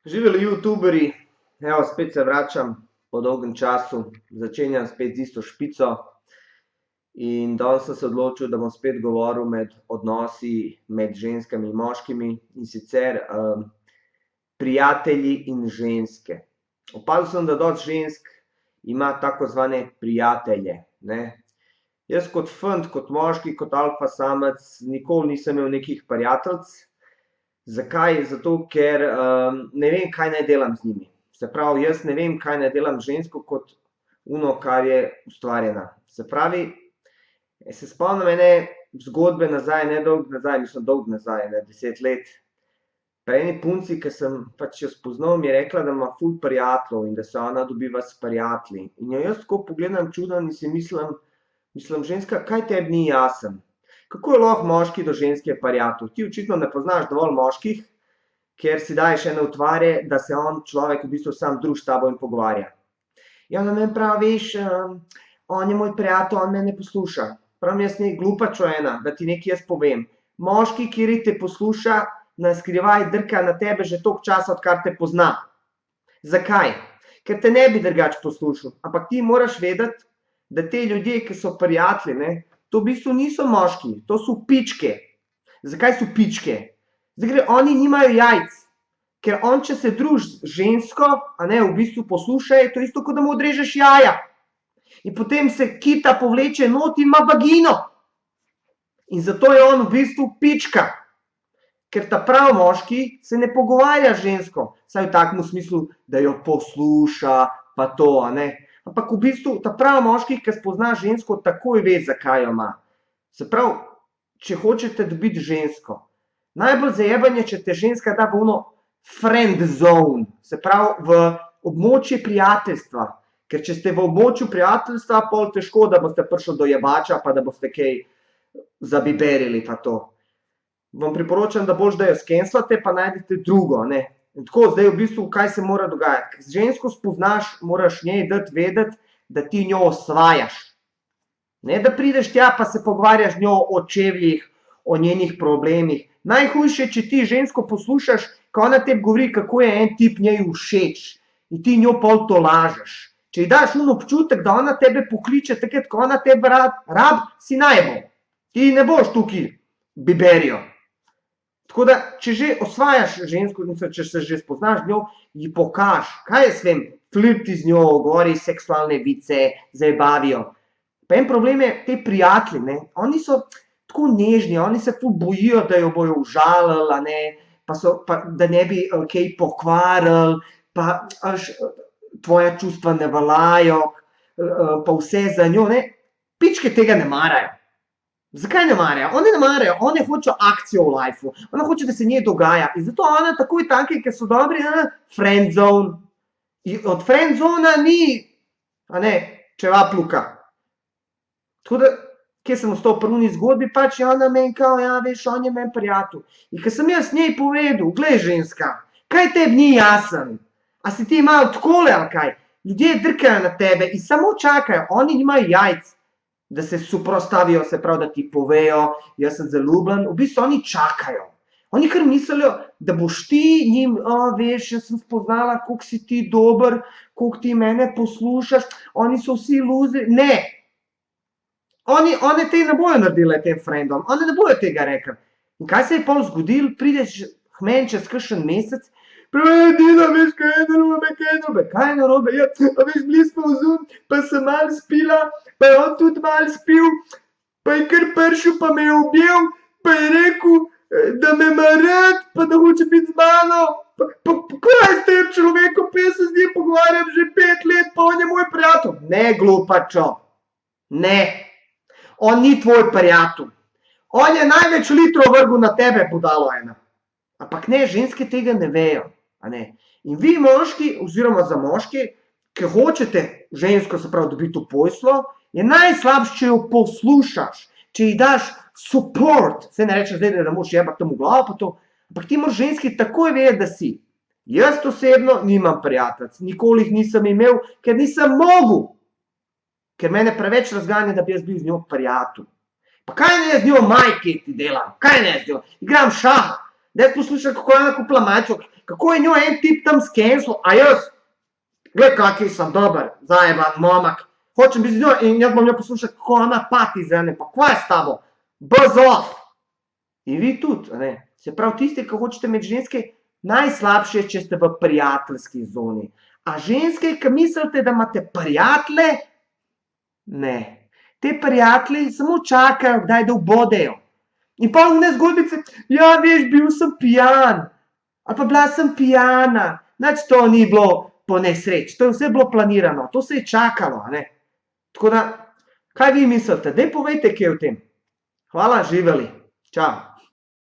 Živeli youtuberji, evo spet se vračam po dolgem času, začenjam spet z isto špico in danes sem se odločil, da bom spet govoril med odnosi med ženskami in moškimi in sicer prijatelji in ženske. Opazil sem, da dosti žensk ima tako zvane prijatelje, ne. Jaz kot fant, kot moški, kot alfa samec nikoli nisem imel nekih prijateljic. Zakaj? Zato, ker ne vem, kaj naj delam z njimi. Se pravi, jaz ne vem, kaj naj delam z žensko kot ono, kar je ustvarjena. Se pravi, se spomnim ene zgodbe nazaj, ne dolgo nazaj, mislim dolgo nazaj, 10 let. Pri eni punci, ki sem pač jo spoznal, mi je rekla, da ima ful prijateljev in da se ona dobiva s prijatelji. In jo jaz tako pogledam čudno in si mislim, ženska, kaj tebi ni jasno? Kako je lahko moški do ženske prijatelj? Ti očitno ne poznaš dovolj moških, ker si daješ ene utvare, da se on človek v bistvu sam druži s tabo in pogovarja. Ja, ona meni pravi, veš, on je moj prijatelj, on me ne posluša. Pravim, jaz ne glupačo ena, da ti nekaj jaz povem. Moški, kateri te posluša, na skrivaj drka na tebe že toliko časa, odkar te pozna. Zakaj? Ker te ne bi drugače poslušal. Ampak ti moraš vedeti, da te ljudje, ki so prijatelji, ne, to v bistvu niso moški, to so pičke. Zakaj so pičke? Zdaj, ker oni nimajo jajc. Ker on, če se druži z žensko, a ne, v bistvu posluša, je to isto, kot da mu odrežeš jaja. In potem se kita povleče not in ima vagino. In zato je on v bistvu pička. Ker ta pravi moški se ne pogovarja z žensko, saj v takem smislu, da jo posluša, pa to, a ne. Ampak v bistvu ta pravi moški, ki spozna žensko, takoj ve, zakaj jo ima. Se pravi, če hočete dobiti žensko, najbolj zajebanje, če te ženska da v ono friend zone, se pravi v območje prijateljstva. Ker če ste v območju prijateljstva, pol težko, da boste prišli do jebača, pa da boste kaj zabiberili pa to. Vam priporočam, da boljše, da jo skenslate, pa najdete drugo, ne. In tako, zdaj v bistvu, kaj se mora dogajati? Ko žensko spoznaš, moraš njej dati vedeti, da ti njo osvajaš. Ne, da prideš tja, pa se pogovarjaš z njo o čevljih, o njenih problemih. Najhujše je, če ti žensko poslušaš, ko ona tebi govori, kako je en tip njej všeč. In ti njo pol tolažeš. Če ji daš občutek, da ona tebe pokliče takrat, ko ona tebe rab, si najbolj. Ti ne boš tukaj biberijo. Tako da, če že osvajaš žensko, če se že spoznaš z njo, ji pokaž, kaj jaz vem, flirti z njo, govori seksualne vice, zajebavijo. Pa en problem je, te prijatelji, ne, oni so tako nežni, oni se ful bojijo, da jo bojo užalili, a ne, pa da ne bi kaj pokvarili, pa tvoja čustva ne veljajo, pa vse za njo, ne. Pičke tega ne marajo. Zakaj ne marajo? One ne marajo, one hočejo akcijo v lifeu, ona hoče, da se njej dogaja. In zato ona takoj take, ki so dobri, friendzone. Od friendzona ni, a ne, čevapluka. Tako da, kje sem ostal pri oni zgodbi, pač je ona meni kao, ja, veš, on je meni prijatelj. In ko sem jaz njej povedal, glej, ženska, kaj tebi ni jasno? A si ti malo takole ali kaj? Ljudje drkajo na tebe in samo čakajo, oni nimajo jajc, da se suprostavijo, se pravi, da ti povejo, jaz sem zaljubljen, v bistvu oni čakajo. Oni kar mislijo, da boš ti njim, veš, jaz sem spoznala, koliko si ti dober, koliko ti mene poslušaš, oni so vsi luzerji, ne. One te ne bojo naredile tem friendom, one ne bojo tega rekli. In kaj se je pol zgodilo, prideš k meni čez kakšen mesec, Dina, veš, kaj je narobe, kaj je narobe, ja, a veš, bili smo vzun, pa sem malo spila, pa je on tudi malo spil, pa je kar prišel, pa me je objel, pa je rekel, da me ima rad, pa da hoče biti z mano, pa kaj s tem človekom, pa jaz se z njim pogovarjam že 5 let, pa on je moj prijatelj. Ne, glupačo, ne, on ni tvoj prijatelj. On je največ litrov vrgel na tebe, budalo ena. Ampak ne, ženske tega ne vejo, a ne. In vi moški, oziroma za moške, ki hočete žensko, se pravi, dobiti v poslo, je najslabše, če jo poslušaš, če ji daš support, saj ne rečem zdaj, da moraš jebati tam v glavo pa to, ampak ti moraš ženski takoj vedeti, da si. Jaz osebno nimam prijateljic, nikoli jih nisem imel, ker nisem mogel. Ker mene preveč razganja, da bi jaz bil z njo prijatelj. Pa kaj ne z njo majke ti delam, kaj ne z njo, igram šah. Daj poslušaj, kako je ona kupila majico, kako je njo en tip tam skenslo, a jaz, gled kaki sem dober, zajeban momak, hočem biti z njo in jaz bom njo poslušal, kako ona pati za mene, pa kva je s tabo, buzz off. In vi tudi, a ne, se pravi tisti, ki hočete imeti ženske, najslabše, če ste v prijateljski zoni. A ženske, ki mislite, da imate prijatelje, ne. Te prijatelji samo čakajo, kdaj da ubodejo. In pol one zgodbice, ja, veš, bil sem pijan, ali pa bila sem pijana, nič to ni bilo po nesreči, to je vse bilo planirano, to se je čakalo, a ne. Tako da, kaj vi mislite, daj povejte kaj o tem. Hvala, živeli, čao.